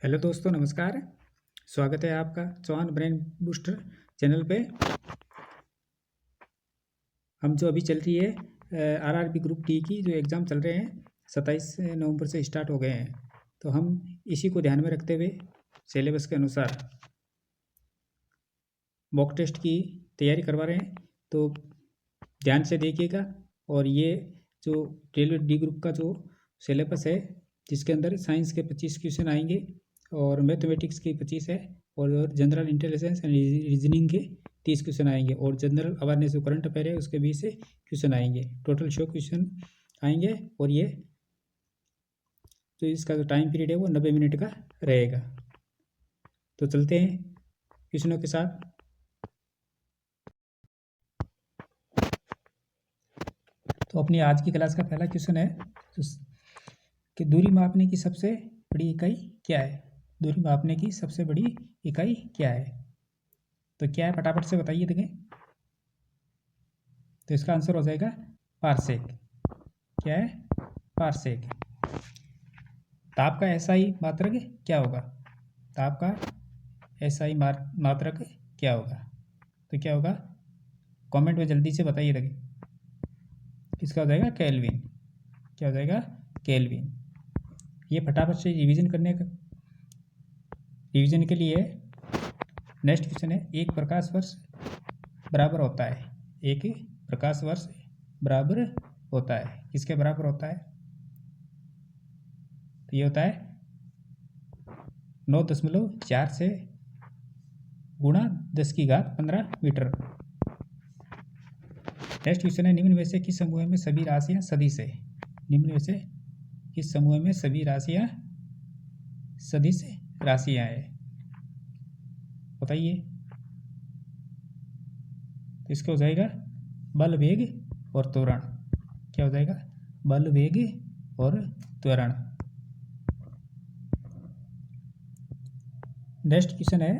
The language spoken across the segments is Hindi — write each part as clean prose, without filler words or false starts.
हेलो दोस्तों, नमस्कार। स्वागत है आपका चौहान ब्रेन बूस्टर चैनल पे। हम जो अभी चल रही है आरआरबी ग्रुप डी की जो एग्ज़ाम चल रहे हैं 27 नवंबर से स्टार्ट हो गए हैं। तो हम इसी को ध्यान में रखते हुए सिलेबस के अनुसार मॉक टेस्ट की तैयारी करवा रहे हैं। तो ध्यान से देखिएगा। और ये जो रेलवे डी ग्रुप का जो सिलेबस है, जिसके अंदर साइंस के 25 क्वेश्चन आएंगे और मैथमेटिक्स के 25 है और जनरल इंटेलिजेंस एंड रीजनिंग के 30 क्वेश्चन आएंगे और जनरल अवेयरनेस जो करंट अफेयर है उसके 20 से क्वेश्चन आएंगे। टोटल 100 क्वेश्चन आएंगे और ये जो इसका जो टाइम पीरियड है वो 90 मिनट का रहेगा। तो चलते हैं क्वेश्चनों के साथ। तो अपनी आज की क्लास का पहला क्वेश्चन है कि दूरी मापने की सबसे बड़ी इकाई क्या है। दूरी मापने की सबसे बड़ी इकाई क्या है? तो क्या है, फटाफट से बताइए देखें। तो इसका आंसर हो जाएगा पारसेक। क्या है? पारसेक। ताप का एसआई मात्रक क्या होगा? ताप का एसआई मात्रक क्या होगा? तो क्या होगा, कमेंट में जल्दी से बताइए देखें। किसका हो जाएगा? केल्विन। क्या हो जाएगा? केल्विन। ये फटाफट से रिवीजन के लिए नेक्स्ट क्वेश्चन है, एक प्रकाश वर्ष बराबर होता है। एक प्रकाश वर्ष बराबर होता है, किसके बराबर होता है? तो ये होता है 9.4 से गुणा 10⁻15 मीटर। नेक्स्ट क्वेश्चन है, निम्न में से किस समूह में सभी राशियां सदिश है? निम्न में से किस समूह में सभी राशियां सदिश राशियां है? बताइए। तो इसका हो जाएगा बल, वेग और त्वरण। क्या हो जाएगा? बल, वेग और त्वरण। नेक्स्ट क्वेश्चन है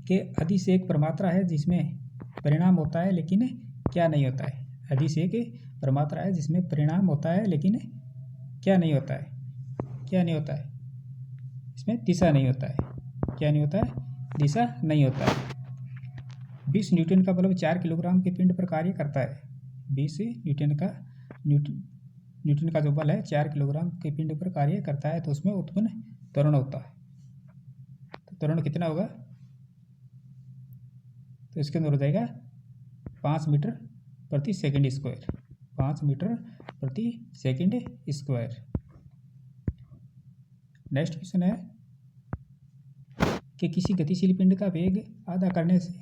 कि अधिश एक प्रमात्रा है जिसमें परिणाम होता है लेकिन क्या नहीं होता है? अधिश एक प्रमात्रा है जिसमें परिणाम होता है लेकिन क्या नहीं होता है? क्या नहीं होता है? इसमें दिशा नहीं होता है। क्या नहीं होता है? दिशा नहीं होता है। 20 न्यूटन का बल्ब 4 किलोग्राम के पिंड पर कार्य करता है। 20 न्यूटन का जो बल है 4 किलोग्राम के पिंड पर कार्य करता है, तो उसमें उत्पन्न त्वरण होता है। तो त्वरण कितना होगा? तो इसके अंदर हो जाएगा 5 मीटर प्रति सेकंड स्क्वायर। 5 मीटर प्रति सेकंड स्क्वायर। नेक्स्ट क्वेश्चन है कि किसी गतिशील पिंड का वेग आधा करने से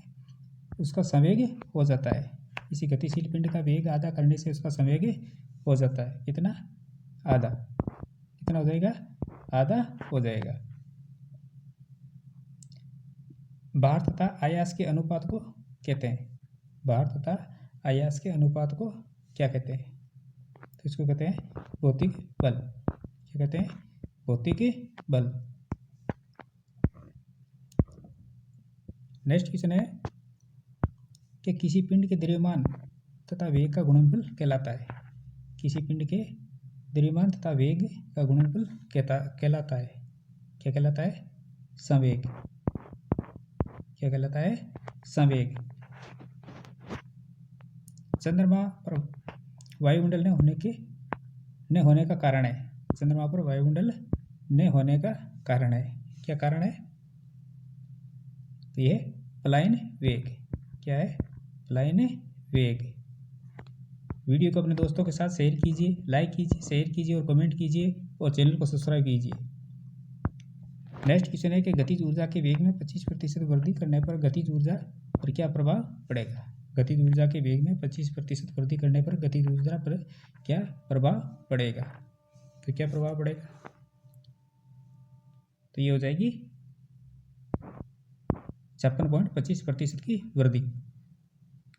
उसका संवेग हो जाता है। किसी गतिशील पिंड का वेग आधा करने से उसका संवेग हो जाता है। कितना? आधा। कितना हो जाएगा? आधा हो जाएगा। भार तथा आयास के अनुपात को कहते हैं। भार तथा आयास के अनुपात को क्या कहते हैं? तो इसको कहते हैं भौतिक बल। क्या कहते हैं? भौतिक बल। नेक्स्ट क्वेश्चन है कि किसी पिंड के द्रव्यमान तथा वेग का गुणनफल कहलाता है। किसी पिंड के द्रव्यमान तथा वेग का गुणनफल कहलाता है। क्या कहलाता है? संवेग। क्या कहलाता है? संवेग। चंद्रमा पर वायुमंडल न होने का कारण है। चंद्रमा पर वायुमंडल न होने का कारण है। क्या कारण है? तो ये पलायन वेग। क्या है? पलायन वेग। वीडियो को अपने दोस्तों के साथ शेयर कीजिए, लाइक कीजिए, शेयर कीजिए और कमेंट कीजिए और चैनल को सब्सक्राइब कीजिए। नेक्स्ट क्वेश्चन है कि गतिज ऊर्जा के वेग में 25% वृद्धि करने पर गतिज ऊर्जा पर क्या प्रभाव पड़ेगा? गतिज ऊर्जा के वेग में 25% वृद्धि करने पर गतिज ऊर्जा पर क्या प्रभाव पड़ेगा? तो क्या प्रभाव पड़ेगा? तो ये हो जाएगी 56.25% की वृद्धि।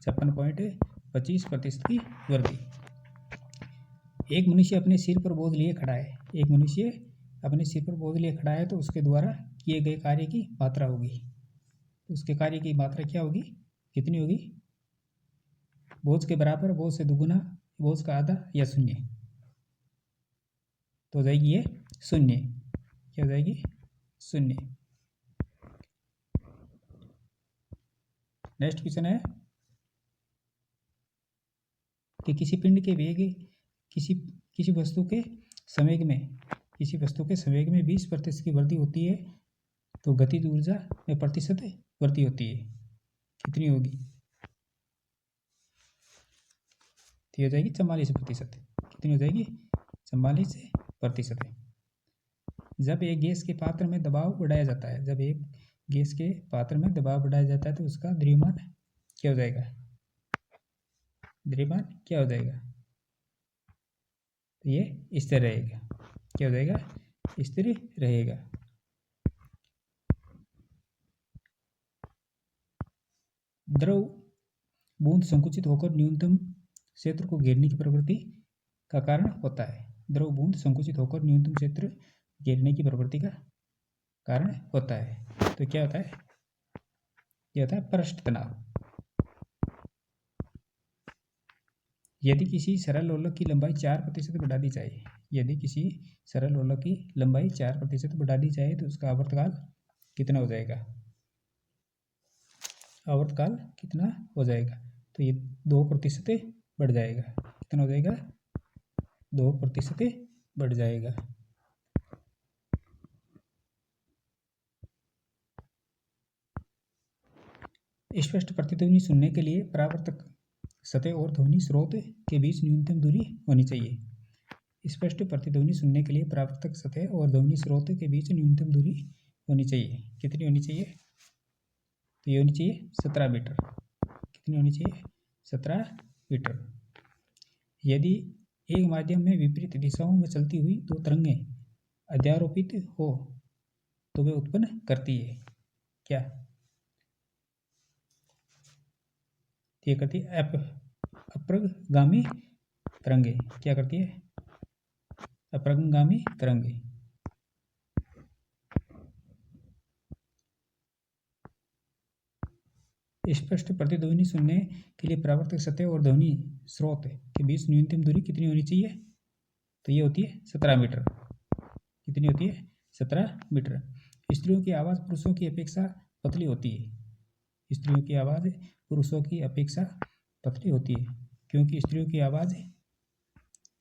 56.25% की वृद्धि। एक मनुष्य अपने सिर पर बोझ लिए खड़ा है। एक मनुष्य अपने सिर पर बोझ लिए खड़ा है, तो उसके द्वारा किए गए कार्य की मात्रा होगी। तो उसके कार्य की मात्रा क्या होगी? कितनी होगी? बोझ के बराबर, बोझ से दुगुना, बोझ का आधा या शून्य। तो हो जाएगी ये शून्य। क्या हो जाएगी? शून्य। नेक्स्ट क्वेश्चन है कि किसी पिंड के वेग किसी वस्तु के संवेग में 20% की वृद्धि होती है तो गतिज ऊर्जा में प्रतिशत वृद्धि होती है, कितनी होगी? तो हो जाएगी 44%। कितनी हो जाएगी? 44%। जब एक गैस के पात्र में दबाव बढ़ाया जाता है तो उसका द्रव्यमान क्या हो जाएगा? तो ये स्थिर रहेगा। क्या हो जाएगा? स्थिर रहेगा। द्रव बूंद संकुचित होकर न्यूनतम क्षेत्र को घेरने की प्रवृत्ति का कारण होता है। तो क्या होता है? यह होता है पृष्ठ तनाव। यदि किसी सरल लोलक की लंबाई 4% बढ़ा दी जाए तो उसका आवर्तकाल कितना हो जाएगा? तो ये 2% बढ़ जाएगा। कितना हो जाएगा? 2% बढ़ जाएगा। स्पष्ट प्रतिध्वनि सुनने के लिए परावर्तक सतह और ध्वनि स्रोत के बीच न्यूनतम दूरी होनी चाहिए। कितनी होनी चाहिए? तो ये होनी चाहिए 17 मीटर। कितनी होनी चाहिए? 17 मीटर। यदि एक माध्यम में विपरीत दिशाओं में चलती हुई दो तरंगें अध्यारोपित हो तो वे उत्पन्न करती है क्या? ये करती है अपरगामी तरंगे। क्या करती है? अपरगामी तरंगे। स्पष्ट प्रतिध्वनि सुनने के लिए परावर्तक सतह और ध्वनि स्रोत के बीच न्यूनतम दूरी कितनी होनी चाहिए? तो ये होती है 17 मीटर। कितनी होती है? 17 मीटर। स्त्रियों की आवाज़ पुरुषों की अपेक्षा पतली होती है। क्योंकि स्त्रियों की आवाज़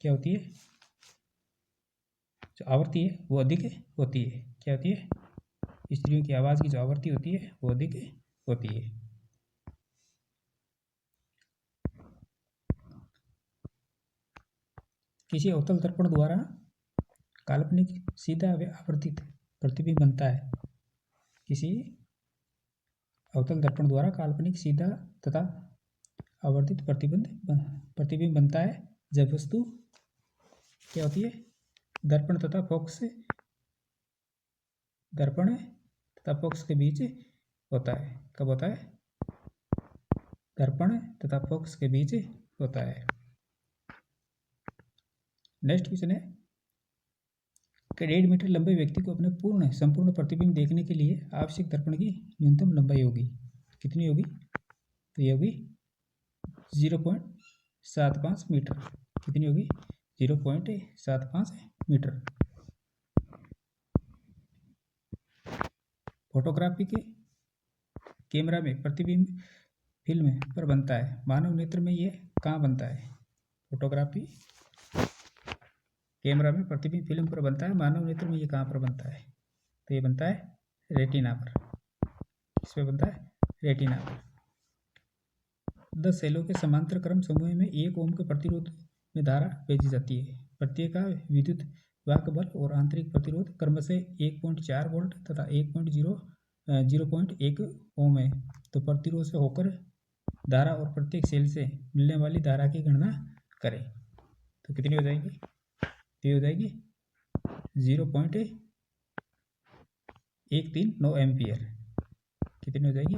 क्या होती है? जो आवृत्ति है वो अधिक होती है। क्या होती है? स्त्रियों की आवाज़ की जो आवृत्ति होती है वो अधिक होती है। किसी अवतल दर्पण द्वारा काल्पनिक सीधा आवर्तित प्रतिबिंब बनता है। किसी अवतल दर्पण द्वारा काल्पनिक सीधा तथा आवर्तित प्रतिबिंब बनता है जब वस्तु क्या होती है? दर्पण तथा फोकस के बीच होता है। कब होता है? दर्पण तथा फोकस के बीच होता है। नेक्स्ट क्वेश्चन है कि 1.5 मीटर लंबे व्यक्ति को अपने संपूर्ण प्रतिबिंब देखने के लिए आवश्यक दर्पण की न्यूनतम लंबाई होगी। कितनी होगी? तो ये होगी 0.75 मीटर। कितनी होगी? 0.75 मीटर। फोटोग्राफी के कैमरा में प्रतिबिंब फिल्म पर बनता है। मानव नेत्र में ये कहाँ बनता है? फोटोग्राफी कैमरा में प्रतिबिंब फिल्म पर बनता है। मानव नेत्र में ये कहाँ पर बनता है? तो ये बनता है रेटिना पर। किस पे बनता है? रेटिना पर। 10 सेलों के समांतर क्रम समूह में 1 ओम के प्रतिरोध में धारा भेजी जाती है। प्रत्येक का विद्युत वाहक बल और आंतरिक प्रतिरोध क्रमशः 1.4 वोल्ट तथा 0.1 ओम है। तो प्रतिरोध से होकर धारा और प्रत्येक सेल से मिलने वाली धारा की गणना करें। तो कितनी हो जाएगी? ये हो जाएगी 0.139 एम्पियर। कितनी हो जाएगी?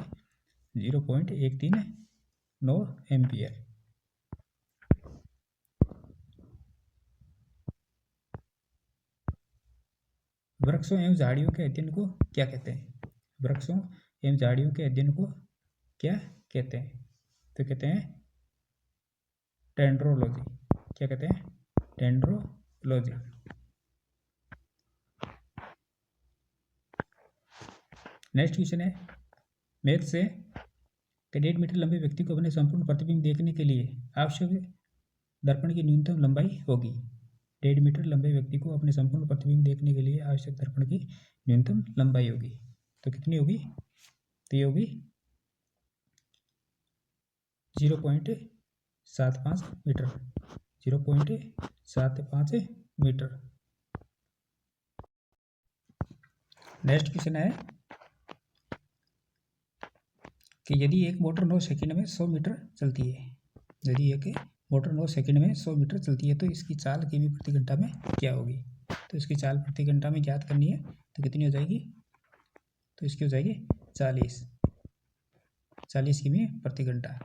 0.139 एम्पियर। वृक्षों एवं झाड़ियों के अध्ययन को क्या कहते हैं? वृक्षों एवं झाड़ियों के अध्ययन को क्या कहते हैं? तो कहते हैं डेंड्रोलॉजी। क्या कहते हैं? डेंड्रोलॉजी। नेक्स्ट क्वेश्चन है मैथ से कि 1.5 मीटर लंबे व्यक्ति को अपने संपूर्ण प्रतिबिंब देखने के लिए आवश्यक दर्पण की न्यूनतम लंबाई होगी। 1.5 मीटर लंबे व्यक्ति को अपने संपूर्ण प्रतिबिंब देखने के लिए आवश्यक दर्पण की न्यूनतम लंबाई होगी, तो कितनी होगी? तो ये होगी 0.75 मीटर। 0.75 मीटर। नेक्स्ट क्वेश्चन है कि यदि एक मोटर 9 सेकंड में 100 मीटर चलती है, यदि एक मोटर 9 सेकंड में 100 मीटर चलती है तो इसकी चाल किमी प्रति घंटा में क्या होगी? तो इसकी चाल प्रति घंटा में ज्ञात करनी है, तो कितनी हो जाएगी? तो इसकी हो जाएगी 40 किमी प्रति घंटा।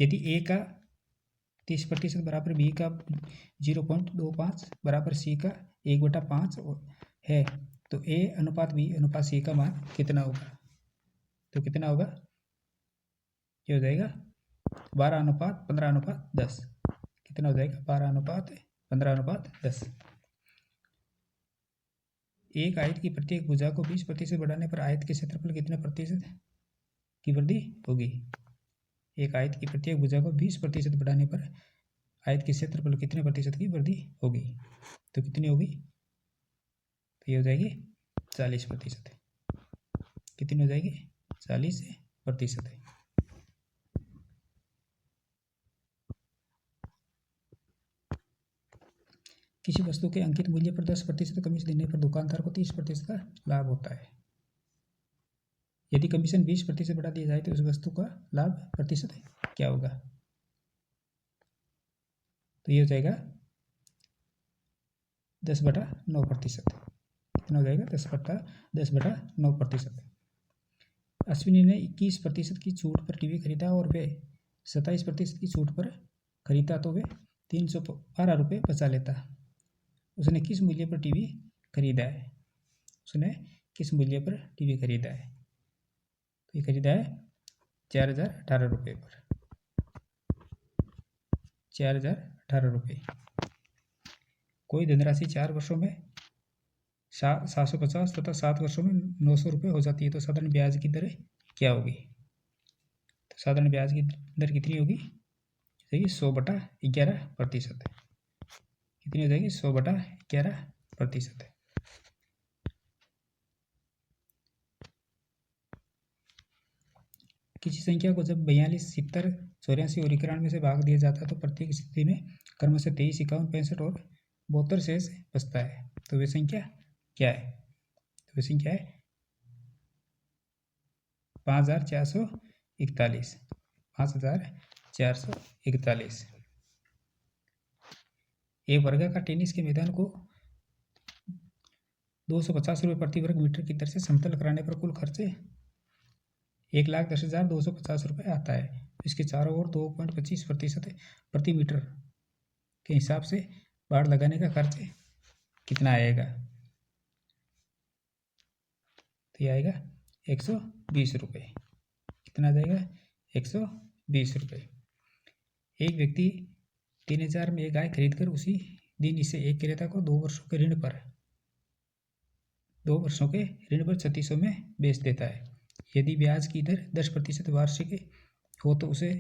यदि ए का 30% बराबर बी का 0.25 बराबर सी का 1/5 है, तो ए अनुपात बी अनुपात सी का मान कितना होगा? तो कितना होगा? ये हो जाएगा 12:15:10। कितना हो जाएगा? 12:15:10। एक आयत की प्रत्येक भुजा को 20% बढ़ाने पर आयत के क्षेत्रफल कितने प्रतिशत की वृद्धि होगी? एक आयत की प्रत्येक भुजा को 20% बढ़ाने पर आयत के क्षेत्रफल कितने प्रतिशत की वृद्धि होगी? तो कितनी होगी? तो ये हो जाएगी 40%। कितनी हो जाएगी? 40%। किसी वस्तु के अंकित मूल्य पर 10% कमीशन देने पर दुकानदार को 30% का लाभ होता है। यदि कमीशन 20% बढ़ा दिया जाए तो उस वस्तु का लाभ प्रतिशत क्या होगा? तो ये हो जाएगा 10/9%। कितना हो जाएगा? 10/9%। अश्विनी ने 21% की छूट पर टीवी खरीदा और वे 27% की छूट पर खरीदा तो वे 312 रुपये बचा लेता। उसने किस मूल्य पर टीवी खरीदा है? उसने किस मूल्य पर टीवी खरीदा है? तो ये खरीदा है 4018 रुपये पर। 4018 रुपये। कोई धनराशि 4 वर्षों में 750 तथा 7 वर्षों में 900 रुपये हो जाती है, तो साधारण ब्याज की दर क्या होगी? तो साधारण ब्याज की दर कितनी होगी? 100/11%। कितनी हो जाएगी? 100/11%। किसी संख्या को जब 42, 70, 84 और 91 से भाग दिया जाता है तो प्रत्येक स्थिति में क्रमशः 23, 51, 65 और 72 शेष बचता है, तो वे संख्या क्या है? तो वे संख्या है 5441। 5441। एक वर्गाकार टेनिस के मैदान को 250 रुपये प्रति वर्ग मीटर की दर से समतल कराने पर कुल खर्च 1,10,250 रुपये आता है। इसके चारों ओर 2.25% प्रति मीटर के हिसाब से बाड़ लगाने का खर्च कितना आएगा? तो ये आएगा 120 रुपये। कितना आ जाएगा? 120 रुपये। एक व्यक्ति 3000 में एक गाय खरीदकर उसी दिन इसे एक क्रेता को 2 वर्षों के ऋण पर 3600 में बेच देता है। यदि ब्याज की दर 10% वार्षिक हो तो उसे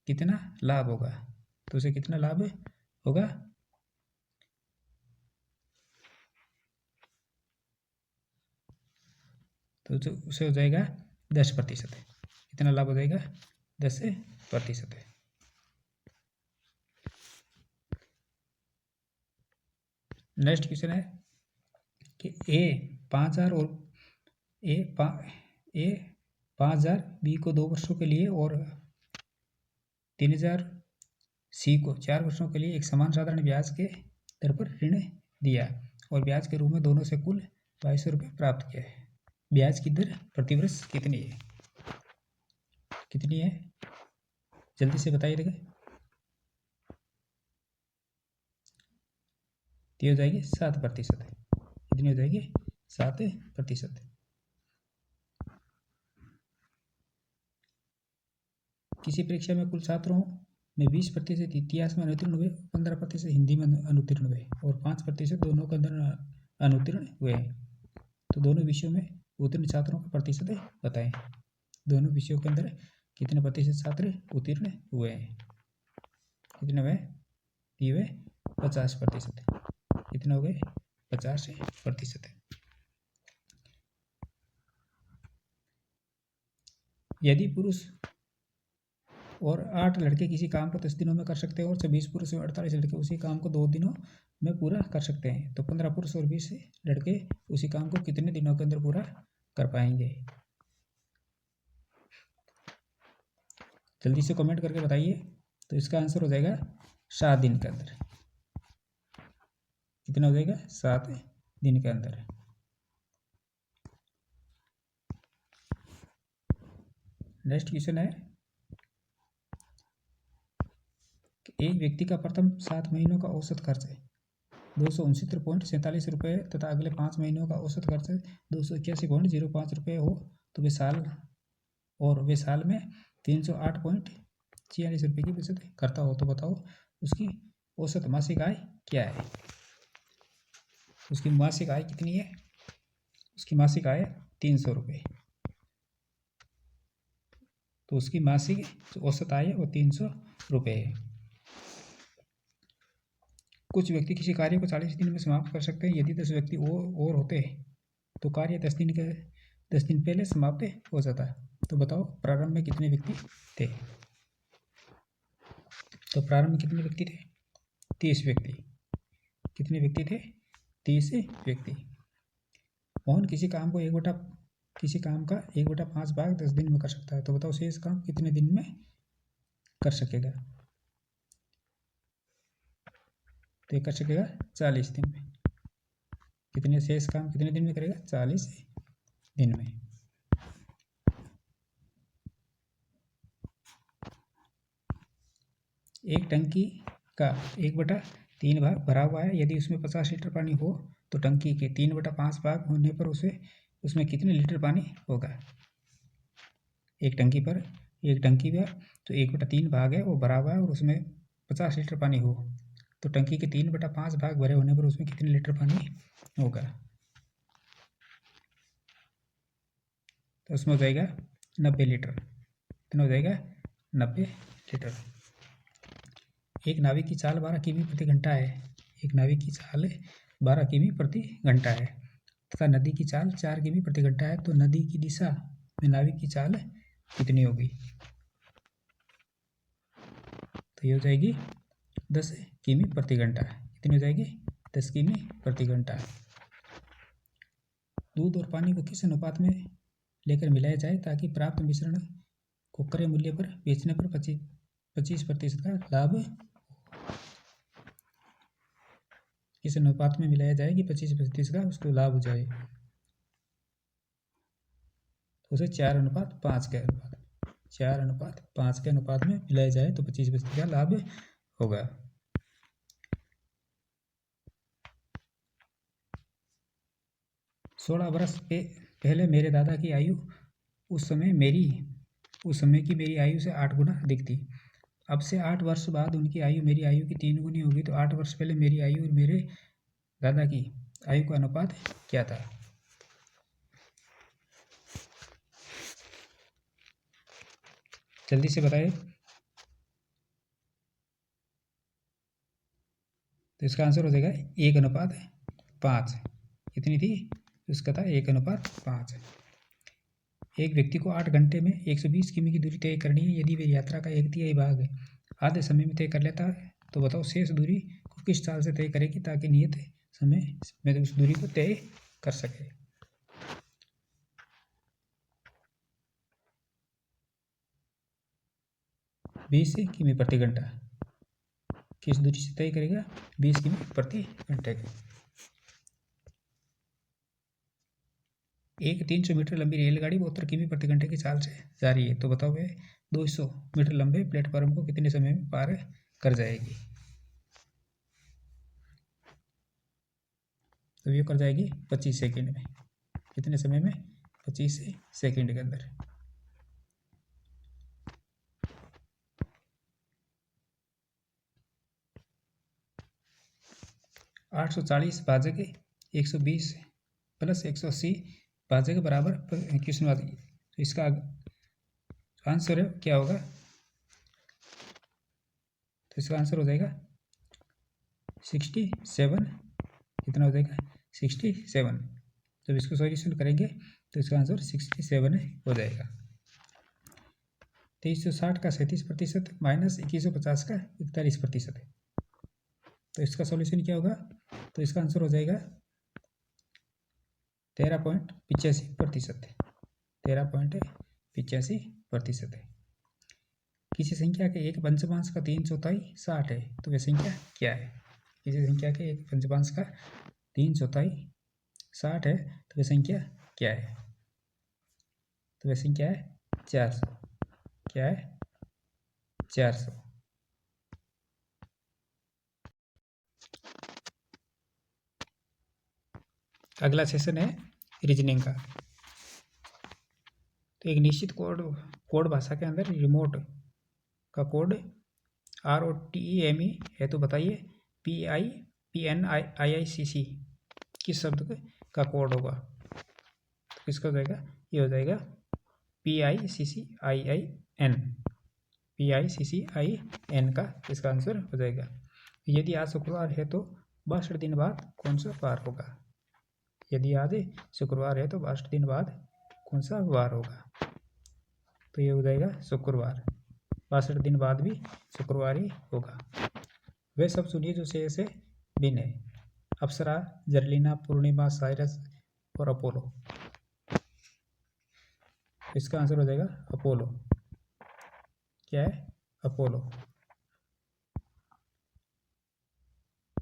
कितना लाभ होगा? तो उसे कितना लाभ होगा? तो उसे हो जाएगा 10%। कितना लाभ हो जाएगा? 10%। नेक्स्ट क्वेश्चन है कि ए 5000 और ए 5000 बी को 2 वर्षों के लिए और 3000 सी को 4 वर्षों के लिए एक समान साधारण ब्याज के दर पर ऋण दिया और ब्याज के रूप में दोनों से कुल 2200 रुपये प्राप्त किया है। ब्याज की दर प्रतिवर्ष कितनी है? कितनी है? जल्दी से बताइए। देखिए, तो हो जाएगी 7%। कितनी हो जाएगी? 7%। किसी परीक्षा में कुल छात्रों में 20% इतिहास में अनुत्तीर्ण हुए, 15% हिंदी में अनुत्तीर्ण हुए और 5% दोनों के अंदर अनुत्तीर्ण हुए हैं। तो दोनों विषयों में उत्तीर्ण छात्रों का प्रतिशत बताएं। दोनों विषयों के अंदर कितने प्रतिशत छात्र उत्तीर्ण हुए हैं? कितने हुए? ये हुए 50%। कितने हो गए? 50%। यदि पुरुष और 8 लड़के किसी काम को 10 दिनों में कर सकते हैं और 26 पुरुष और 48 लड़के उसी काम को 2 दिनों में पूरा कर सकते हैं, तो 15 पुरुष और 20 लड़के उसी काम को कितने दिनों के अंदर पूरा कर पाएंगे? जल्दी से कमेंट करके बताइए। तो इसका आंसर हो जाएगा 7 दिन के अंदर। कितना हो जाएगा? 7 दिन के अंदर। नेक्स्ट क्वेश्चन है, एक व्यक्ति का प्रथम 7 महीनों का औसत खर्च है 269.47 रुपये तथा अगले 5 महीनों का औसत खर्च 281.05 रुपये हो, तो वे साल में 308.46 रुपये की बचत करता हो, तो बताओ उसकी औसत मासिक आय क्या है? उसकी मासिक आय कितनी है? उसकी मासिक आय 300 रुपये। तो उसकी मासिक जो औसत आय है वो 300 रुपये है। कुछ व्यक्ति किसी कार्य को 40 दिन में समाप्त कर सकते हैं। यदि 10 व्यक्ति और होते तो कार्य 10 दिन पहले समाप्त हो जाता। तो बताओ प्रारंभ में कितने व्यक्ति थे? तो प्रारंभ में कितने व्यक्ति थे? 30 व्यक्ति। कितने व्यक्ति थे? 30 व्यक्ति। मोहन किसी काम का 1/5 भाग 10 दिन में कर सकता है, तो बताओ शेष काम कितने दिन में कर सकेगा? तो ये कर सकेगा 40 दिन में। कितने शेष काम कितने दिन में करेगा? 40 दिन में। एक टंकी का 1/3 भाग भरा हुआ है। यदि उसमें 50 लीटर पानी हो तो टंकी के 3/5 भाग होने पर उसमें कितने लीटर पानी होगा? एक टंकी में तो 1/3 भाग है वो भरा हुआ है और उसमें 50 लीटर पानी हो, तो टंकी के 3/5 भाग भरे होने पर उसमें कितने लीटर पानी होगा? तो उसमें हो जाएगा 90 लीटर। कितना हो जाएगा? 90 लीटर। एक नाविक की चाल 12 किमी प्रति घंटा है। एक नाविक की चाल 12 किमी प्रति घंटा है तथा नदी की चाल 4 किमी प्रति घंटा है, तो नदी की दिशा में नाविक की चाल कितनी होगी? तो ये हो जाएगी 10 किमी प्रति घंटा। कितनी हो जाएगी? 10 किमी प्रति घंटा। दूध और पानी को किस अनुपात में लेकर मिलाया जाए ताकि प्राप्त मिश्रण को क्रय मूल्य पर बेचने पर 25% का लाभ? किस अनुपात में मिलाया जाए कि 25% का उसको लाभ हो जाए? तो उसे 4:5 के अनुपात में मिलाया जाए तो 25% का लाभ होगा। सोलह वर्ष पहले मेरे दादा की आयु उस समय की मेरी आयु से 8 गुना अधिक थी। अब से 8 वर्ष बाद उनकी आयु मेरी आयु की 3 गुनी होगी, तो 8 वर्ष पहले मेरी आयु और मेरे दादा की आयु का अनुपात क्या था? जल्दी से बताइए। तो इसका आंसर हो जाएगा 1:5। कितनी थी? उसका था 1:5। एक व्यक्ति को 8 घंटे में 120 किमी की दूरी तय करनी है। यदि वे यात्रा का 1/3 भाग आधे समय में तय कर लेता है, तो बताओ शेष दूरी को किस चाल से तय करेगी ताकि नियत समय में उस दूरी को तय कर सके? बीस किमी प्रति घंटा। किस दूरी से तय करेगा? 20 किमी प्रति घंटे के। एक 300 मीटर लंबी रेलगाड़ी 72 किमी प्रति घंटे की चाल से जा रही है, तो बताओ वे 200 मीटर लंबे प्लेटफॉर्म को कितने समय में पार कर जाएगी? तो ये कर जाएगी 25 सेकंड में। कितने समय में? 25 सेकंड के अंदर। (840 भाजक 120 + 180 भाज्य के बराबर क्वेश्चन वाद, तो इसका आंसर है क्या होगा, तो इसका आंसर हो जाएगा 67, कितना हो जाएगा 67। जब इसको सॉल्यूशन करेंगे तो इसका आंसर 67 हो जाएगा। 2360 का 37% माइनस 2150 का 41% है, तो इसका सॉल्यूशन क्या होगा, तो इसका आंसर हो जाएगा 13.85%, 13.85% है। किसी संख्या के एक पंचमांश का 3/4 60 है, तो वह संख्या क्या है। किसी संख्या के एक पंचमांश का 3/4 60 है, तो वह संख्या क्या है, तो वह संख्या है 400। क्या है 400। अगला सेशन है रीजनिंग का। तो एक निश्चित कोड भाषा के अंदर रिमोट का कोड ROTEME है, तो बताइए PINIICC किस शब्द का कोड होगा, तो किसका हो जाएगा, ये हो जाएगा PICCIN का इसका आंसर हो जाएगा। यदि आज शुक्रवार है तो 62 दिन बाद कौन सा वार होगा। यदि आज शुक्रवार है तो 62 दिन बाद कौन सा वार होगा, तो ये हो जाएगा शुक्रवार। 62 दिन बाद भी शुक्रवार ही होगा। वे सब सुनिए जो से भिन्न है। अप्सरा, जर्लिना, पूर्णिमा, साइरस और अपोलो। इसका आंसर हो जाएगा अपोलो। क्या है अपोलो।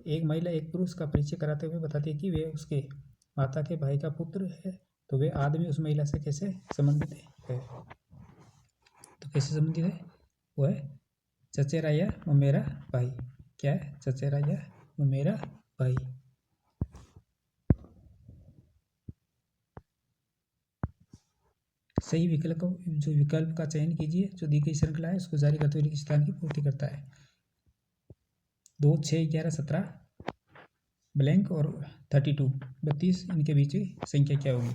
एक महिला एक पुरुष का परिचय कराते हुए बताती है कि वे उसके माता के भाई का पुत्र है, तो वे आदमी उस महिला से कैसे संबंधित है, तो कैसे संबंधित है, वो है चचेरा या ममेरा भाई। क्या है चचेरा या ममेरा भाई। सही विकल्प का चयन कीजिए जो दी गई श्रृंखला है उसको जारी करते हुए रिक्त स्थान की पूर्ति करता है। 2, 6, 11, 17 ब्लैंक और 32 32 इनके बीच संख्या क्या होगी,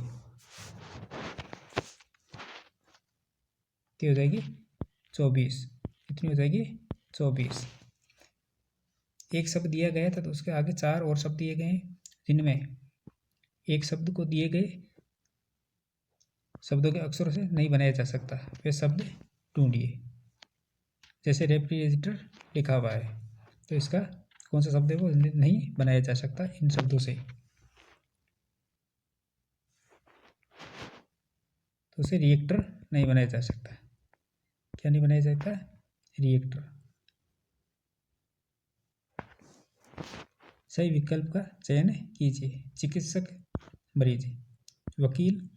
क्या हो जाएगी 24। कितनी हो जाएगी 24। एक शब्द दिया गया था तो उसके आगे 4 और शब्द दिए गए हैं, जिनमें एक शब्द को दिए गए शब्दों के अक्षरों से नहीं बनाया जा सकता। वे शब्द ढूंढिए। जैसे रेफ्रिजरेटर लिखा हुआ है, तो इसका कौन सा शब्द है वो नहीं बनाया जा सकता इन शब्दों से, तो उसे रिएक्टर नहीं बनाया जा सकता। क्या नहीं बनाया जाता, रिएक्टर। सही विकल्प का चयन कीजिए। चिकित्सक, मरीज। वकील,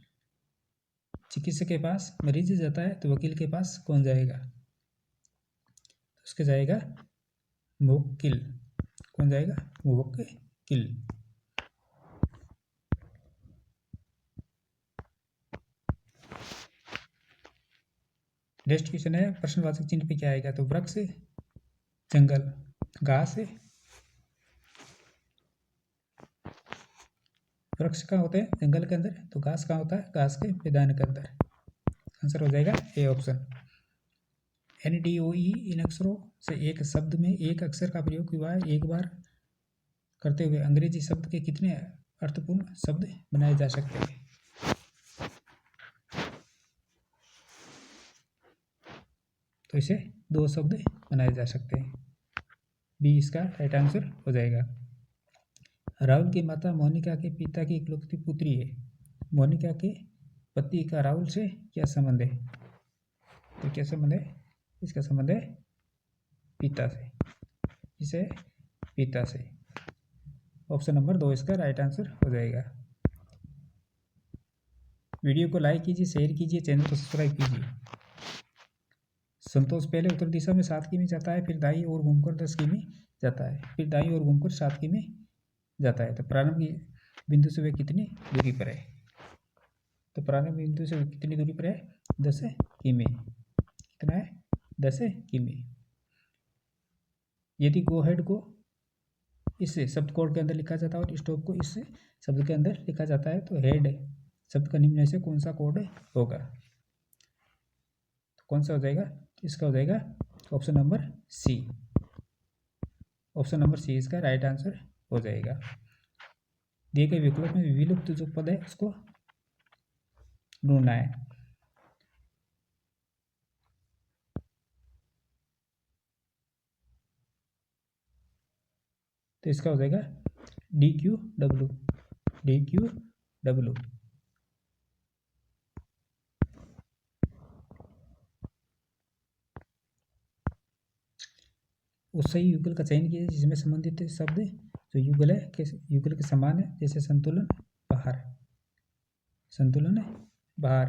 चिकित्सक के पास मरीज जाता है तो वकील के पास कौन जाएगा, तो उसके जाएगा मुवक्किल। कौन जाएगा, मुवक्किल। नेक्स्ट क्वेश्चन है प्रश्नवाचक चिन्ह पे क्या आएगा, तो वृक्ष, जंगल, घास। वृक्ष कहाँ होते हैं, जंगल के अंदर, तो घास कहाँ होता है, घास के मैदान के अंदर। आंसर हो जाएगा ए ऑप्शन। NDOE इन अक्षरों से एक शब्द में एक अक्षर का प्रयोग हुआ है। एक बार करते हुए अंग्रेजी शब्द के कितने अर्थपूर्ण शब्द बनाए जा सकते हैं, तो इसे 2 शब्द बनाए जा सकते हैं। बी इसका राइट आंसर हो जाएगा। राहुल की माता मोनिका के पिता की इकलौती पुत्री है। मोनिका के पति का राहुल से क्या संबंध है, तो क्या संबंध है, इसका संबंध है पिता से। इसे पिता से। ऑप्शन नंबर 2 इसका राइट आंसर हो जाएगा। वीडियो को लाइक कीजिए, शेयर कीजिए, चैनल को सब्सक्राइब कीजिए। संतोष पहले उत्तर दिशा में 7 किमी जाता है, फिर दाईं ओर घूमकर 10 किमी जाता है, फिर दाईं ओर घूमकर 7 किमी जाता है। तो प्रारंभ की बिंदु से वे कितनी दूरी पर है, तो प्रारंभ बिंदु से कितनी दूरी पर है, 10 किमी। कितना है, 10 किमी। यदि गो हेड को इस शब्द कोड के अंदर लिखा जाता है और स्टॉप को इस शब्द के अंदर लिखा जाता है, तो हेड शब्द का निम्न में से कौन सा कोड होगा? तो कौन सा हो जाएगा? इसका हो जाएगा option number C. Option number C इसका राइट आंसर हो जाएगा। दिए गए विकल्प में विलुप्त जो पद है उसको ढूंढना है। तो इसका हो जाएगा DQW। DQW। उस सही युगल का चयन कीजिए जिसमें संबंधित शब्द जो युगल है युगल के समान है, जैसे संतुलन, बाहर। संतुलन है बाहर।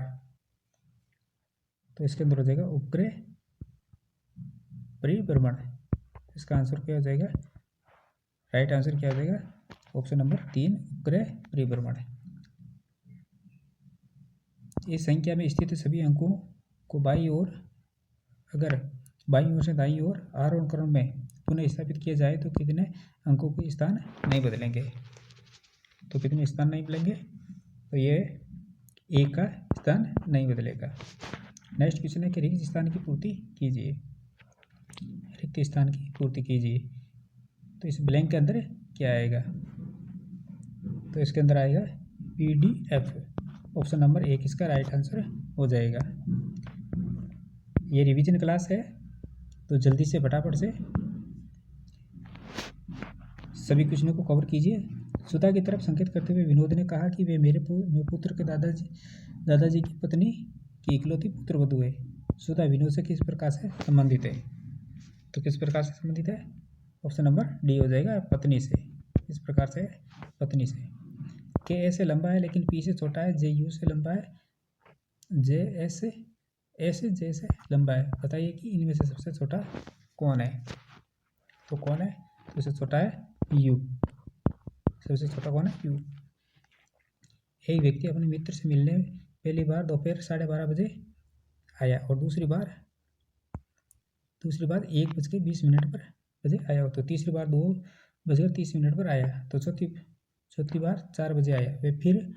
तो इसके अंदर हो जाएगा उपग्रह परिभ्रमण। इसका आंसर क्या हो जाएगा? राइट आंसर क्या हो जाएगा? ऑप्शन नंबर 3 उपग्रह परिभ्रमण। इस संख्या में स्थित सभी अंकों को बाईं ओर, अगर बाईं ओर से दाईं ओर आरोहण क्रम में पुनः स्थापित किया जाए तो कितने अंकों के स्थान नहीं बदलेंगे? तो कितने स्थान नहीं बदलेंगे? तो ये एक का स्थान नहीं बदलेगा। नेक्स्ट क्वेश्चन है कि रिक्त स्थान की पूर्ति कीजिए। रिक्त स्थान की पूर्ति कीजिए। तो इस ब्लैंक के अंदर क्या आएगा? तो इसके अंदर आएगा PDF। ऑप्शन नंबर 1 इसका राइट आंसर हो जाएगा। ये रिवीजन क्लास है, तो जल्दी से फटाफट से सभी क्वेश्चनों को कवर कीजिए। सुधा की तरफ संकेत करते हुए विनोद ने कहा कि वे मेरे पुत्र के दादाजी की पत्नी की इकलौती पुत्रवधू है। सुधा विनोद से किस प्रकार से संबंधित है? तो किस प्रकार से संबंधित है? ऑप्शन नंबर डी हो जाएगा, पत्नी से। इस प्रकार से पत्नी से। के ए से लंबा है लेकिन पी से छोटा है। जे यू से लंबा है। जे एस से जे से लंबा है। बताइए कि इनमें से सबसे छोटा कौन है? तो कौन है? सबसे छोटा है यू। सबसे छोटा कौन है? यू। एक व्यक्ति अपने मित्र से मिलने पहली बार दोपहर 12:30 बजे आया और दूसरी बार 1:20 पर बजे आया। तो तीसरी बार 2:30 पर आया। तो चौथी बार 4 बजे आया। वे फिर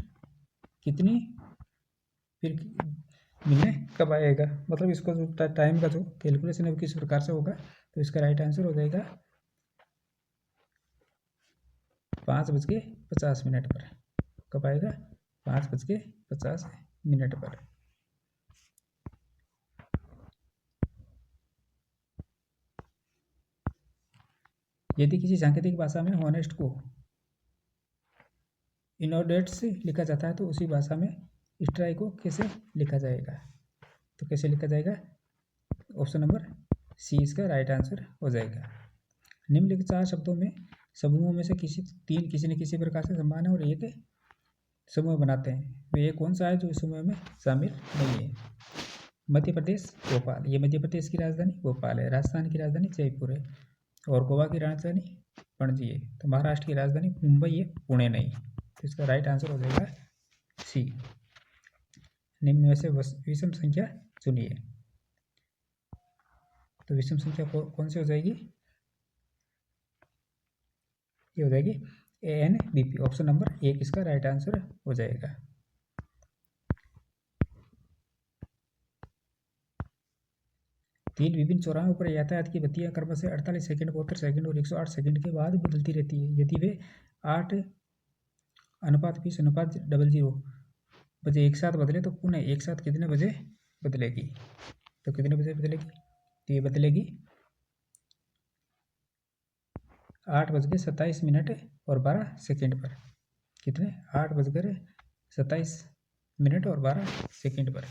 मिलने कब आएगा? मतलब इसको जो टाइम का जो कैलकुलेशन है वो किस प्रकार से होगा? तो इसका राइट आंसर हो जाएगा 5:50 पर। कब आएगा? 5:50 पर। यदि किसी सांकेतिक भाषा में हॉनेस्ट को इनऑर्डेट्स लिखा जाता है तो उसी भाषा में स्ट्राइक को कैसे लिखा जाएगा? तो कैसे लिखा जाएगा? ऑप्शन नंबर सी इसका राइट आंसर हो जाएगा। निम्नलिखित 4 शब्दों में समूहों में से किसी न किसी प्रकार से समान है और एक समूह बनाते हैं। वे कौन सा है जो इस समूह में शामिल नहीं है? मध्य प्रदेश भोपाल। ये मध्य प्रदेश की राजधानी भोपाल है। राजस्थान की राजधानी जयपुर है और गोवा की राजधानी पणजी है। तो महाराष्ट्र की राजधानी मुंबई है, पुणे नहीं। तो इसका राइट आंसर हो जाएगा सी। निम्न में से विषम संख्या चुनिए। तो विषम संख्या कौन सी हो जाएगी? ये हो जाएगी ANBP। ऑप्शन नंबर 1 इसका राइट आंसर हो जाएगा। तीन विभिन्न चौराहों पर यातायात की बत्तियां क्रमशः 48 सेकंड, 72 सेकंड और 108 सेकंड के बाद बदलती रहती है। यदि वे 8:20:00 बजे एक साथ बदले तो पुनः एक साथ कितने बजे बदलेगी? तो कितने बजे बदलेगी? तो ये बदलेगी 8:27 और 12 सेकंड पर। कितने? 8:27 और 12 सेकंड पर।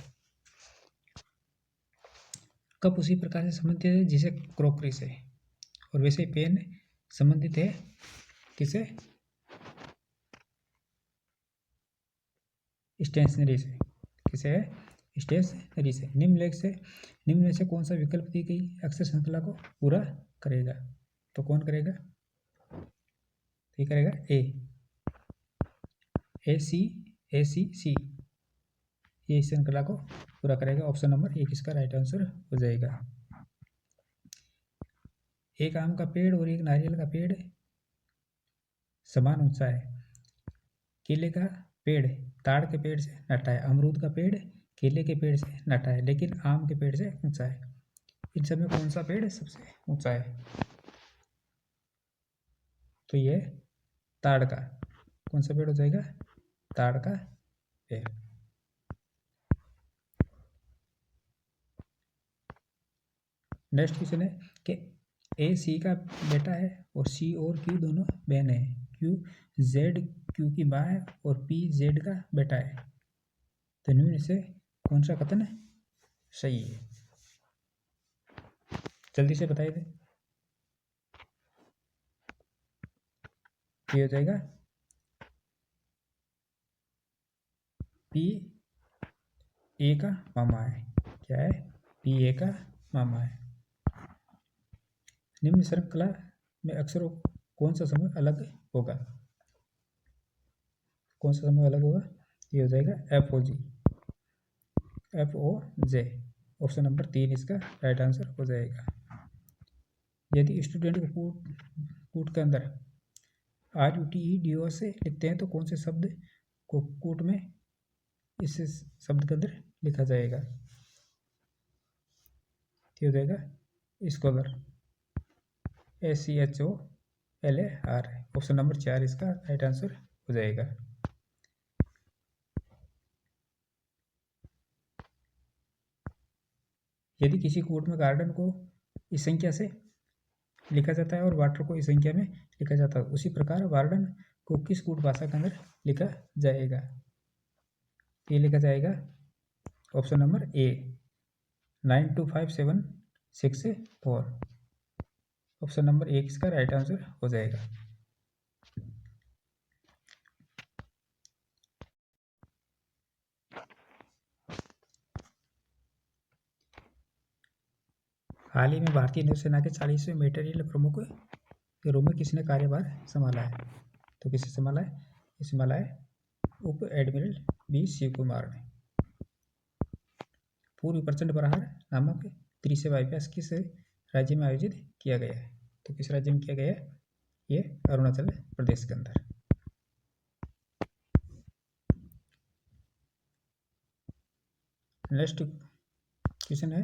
कप उसी प्रकार से संबंधित है जिसे क्रॉकरी से, और वैसे पेन संबंधित है किसे? स्टेशनरी से। किसे है? स्टेशनरी से। निम्न में से कौन सा विकल्प दी गई अक्षर श्रृंखला को पूरा करेगा? तो कौन करेगा? ये करेगा AC/C। ये श्रृंखला को पूरा करेगा। ऑप्शन नंबर 1 इसका राइट आंसर हो जाएगा। एक आम का पेड़ और एक नारियल का पेड़ समान ऊंचा है। केले का पेड़ ताड़ के पेड़ से नटा है, अमरूद का पेड़ केले के पेड़ से नटा है, लेकिन आम के पेड़ से ऊंचा है। इन सब में कौन सा पेड़ सबसे ऊंचा है? तो ये ताड़ का। कौन सा पेड़ हो जाएगा? ताड़ का पेड़। नेक्स्ट क्वेश्चन है कि ए सी का बेटा है और सी और क्यू दोनों बहन है। क्यू जेड क्यू की माँ है और पी जेड का बेटा है। तो निम्न से कौन सा कथन सही है? जल्दी से बताइए। ये हो जाएगा पी ए का मामा है। क्या है? पी ए का मामा है। निम्न श्रृंखला में अक्षरों कौन सा समूह अलग होगा? कौन सा समूह अलग होगा? ये हो जाएगा एफ ओ जी, एफ ओ जे। ऑप्शन नंबर 3 इसका राइट आंसर हो जाएगा। यदि स्टूडेंट को कूट के अंदर RUTE से लिखते हैं तो कौन से शब्द को कूट में इस शब्द के अंदर लिखा जाएगा? ये हो जाएगा स्कॉलर, SCHOLAR। ऑप्शन नंबर 4 इसका राइट आंसर हो जाएगा। यदि किसी कोड में गार्डन को इस संख्या से लिखा जाता है और वाटर को इस संख्या में लिखा जाता है, उसी प्रकार वार्डन को किस कूट भाषा के अंदर लिखा जाएगा? ये लिखा जाएगा option number A 925764। Option number 1 इसका राइट आंसर हो जाएगा। हाल ही में भारतीय नौसेना के 40वें मेटेरियल प्रमुख के रूप में किसने कार्यभार संभाला है? तो किसने संभाला है? ये संभाला है उप एडमिरल बी शिव कुमार ने। पूर्व प्रचंड प्रहार नामक त्रिसेवा अभ्यास किस राज्य में आयोजित किया गया है? तो किस राज्य में किया गया है? ये अरुणाचल प्रदेश के अंदर। नेक्स्ट क्वेश्चन है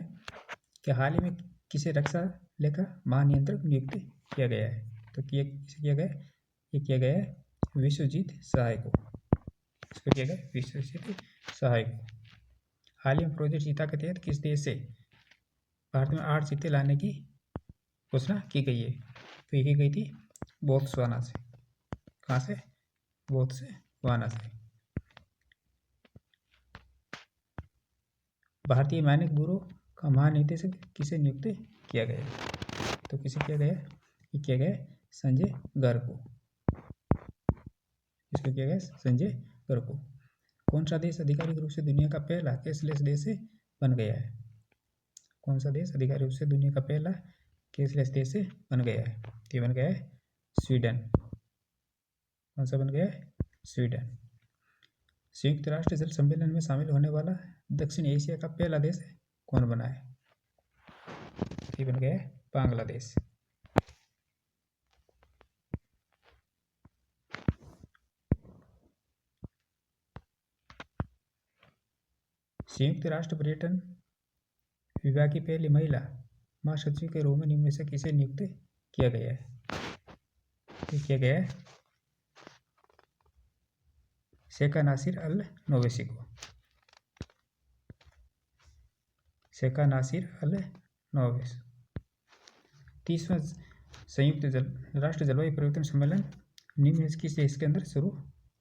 कि हाल ही में किसे रक्षा लेखा महानियंत्रक नियुक्त किया गया है? तो किसे किया गया? ये किया गया है विश्वजीत सहाय को। इसको किया गया विश्वजीत सहाय को। हाल ही में प्रोजेक्ट चीता के तहत किस देश से भारत में 8 चीते लाने की घोषणा की गई है? तो ये की गई थी बोत्सवाना से। कहाँ से? बोत्सवाना से। भारतीय मानक ब्यूरो का महानिदेशक किसे नियुक्त किया गया? तो किसे किया गया? ये किया गया संजय गर्ग को। इसको किया गया संजय गर्ग को। कौन सा देश आधिकारिक रूप से दुनिया का पहला कैशलेस देश बन गया है? कौन सा देश आधिकारिक रूप से दुनिया का पहला कैशलेस देश बन गया है? ये बन गया है स्वीडन। कौन सा बन गया है? स्वीडन। संयुक्त राष्ट्र जल सम्मेलन में शामिल होने वाला दक्षिण एशिया का पहला देश कौन बना है? ये बन गया है बांग्लादेश। संयुक्त राष्ट्र पर्यटन विभाग की पहली महिला महासचिव के रूप में निम्न में से किसे नियुक्त किया गया है? ये किया गया है शेखा नासिर अल नोवेसी को। शेखा नासिर अल नोवेस। 30वां संयुक्त राष्ट्र जलवायु परिवर्तन सम्मेलन निम्न में किस देश के अंदर शुरू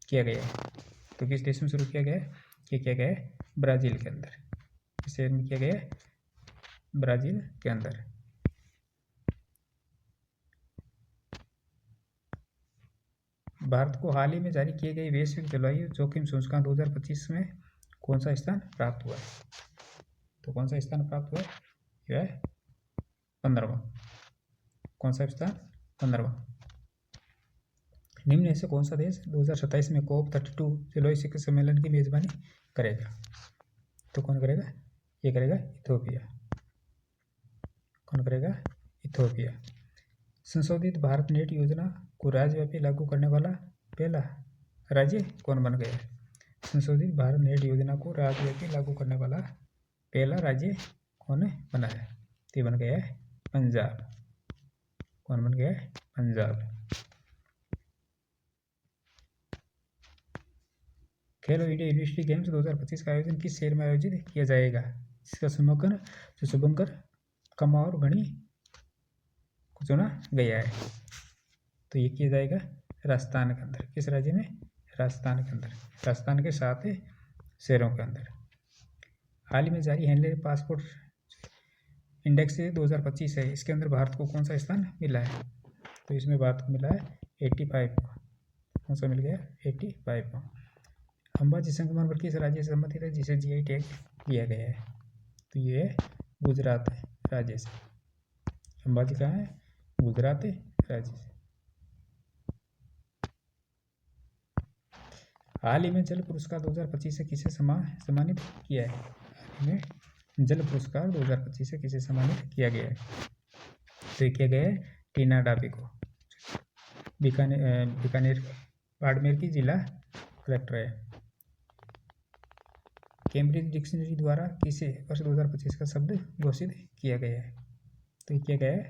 किया गया है? तो किस देश में शुरू किया गया है? ये किया गया है ब्राज़ील के अंदर। किस शहर में किया गया है? ब्राज़ील के अंदर। भारत को हाल ही में जारी किए गए वैश्विक जलवायु जोखिम सूचकांक 2025 में कौन सा स्थान प्राप्त हुआ है? तो कौन सा स्थान प्राप्त हुआ है? यह है 15वां। कौन सा स्थान? 15वां। निम्न में से कौन सा देश 2027 में COP32 जलवायु शिखर सम्मेलन की मेजबानी करेगा? तो कौन करेगा? ये करेगा इथोपिया। कौन करेगा? इथोपिया। संशोधित भारत नेट योजना को राज्यव्यापी लागू करने वाला पहला राज्य कौन बन गया है? संशोधित भारत नेट योजना को राज्यव्यापी लागू करने वाला पहला राज्य कौन बना है? तो ये बन गया है पंजाब। कौन बन गया है? पंजाब। खेलो इंडिया यूनिवर्सिटी गेम्स 2025 का आयोजन किस शहर में आयोजित किया जाएगा? इसका शुभंकर कमार गणी को चुना गया है। तो ये किया जाएगा राजस्थान के अंदर। किस राज्य में? राजस्थान के अंदर। राजस्थान के 7 शहरों के अंदर। हाल ही में जारी हैंडल पासपोर्ट इंडेक्स 2025 है, इसके अंदर भारत को कौन सा स्थान मिला है? तो इसमें भारत को मिला है 85। कौन सा मिल गया? 85। अंबाजी संगमरमर किस राज्य से संबंधित है जिसे जीआई टैग दिया गया है? तो ये है गुजरात राज्य से। अंबाजी कहाँ है? गुजरात राज्य से। हाल ही में जल पुरस्कार 2025 से किसे सम्मानित किया है? हाल ही में जल पुरस्कार 2025 से किसे सम्मानित किया गया है? तो ये किया गया है टीना डाबी को। बीकानेर बाड़मेर की जिला कलेक्टर है। कैम्ब्रिज डिक्शनरी द्वारा किसे वर्ष 2025 का शब्द घोषित किया गया है? तो ये किया गया है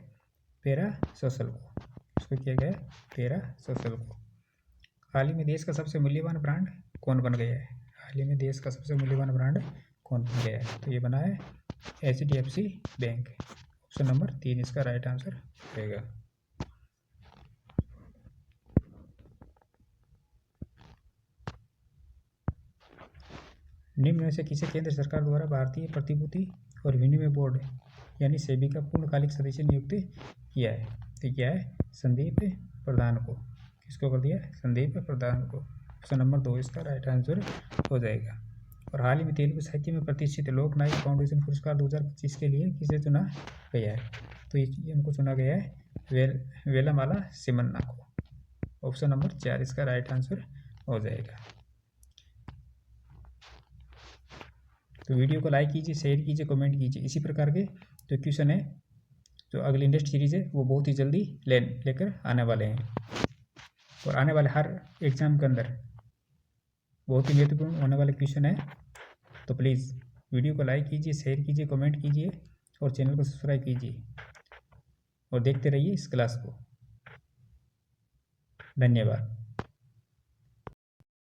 पैरासोशल को। इसको किया गया है पैरासोशल को। हाल ही में देश का सबसे मूल्यवान ब्रांड कौन बन गया है? हाल ही में देश का सबसे मूल्यवान ब्रांड कौन बन गया है? तो ये बना है HDFC बैंक। ऑप्शन नंबर 3 इसका राइट आंसर रहेगा। निम्न में से किसे केंद्र सरकार द्वारा भारतीय प्रतिभूति और विनिमय बोर्ड यानी सेबी का पूर्णकालिक सदस्य नियुक्त किया है? तो क्या है? संदीप प्रधान को। किसको कर दिया? संदीप प्रधान को। ऑप्शन नंबर 2 इसका राइट आंसर हो जाएगा। और हाल ही में तेलुगु साहित्य में प्रतिष्ठित लोक नायक फाउंडेशन पुरस्कार 2025 के लिए किसे चुना गया है? तो इनको चुना गया है वेलमाला सिमन्ना को। ऑप्शन नंबर 4 इसका राइट आंसर हो जाएगा। तो वीडियो को लाइक कीजिए, शेयर कीजिए, कमेंट कीजिए। इसी प्रकार के जो क्वेश्चन है, जो अगली नेक्स्ट सीरीज है, वो बहुत ही जल्दी लेकर आने वाले हैं। और आने वाले हर एग्जाम के अंदर बहुत ही महत्वपूर्ण होने वाले क्वेश्चन है। तो प्लीज़ वीडियो को लाइक कीजिए, शेयर कीजिए, कमेंट कीजिए और चैनल को सब्सक्राइब कीजिए और देखते रहिए इस क्लास को। धन्यवाद।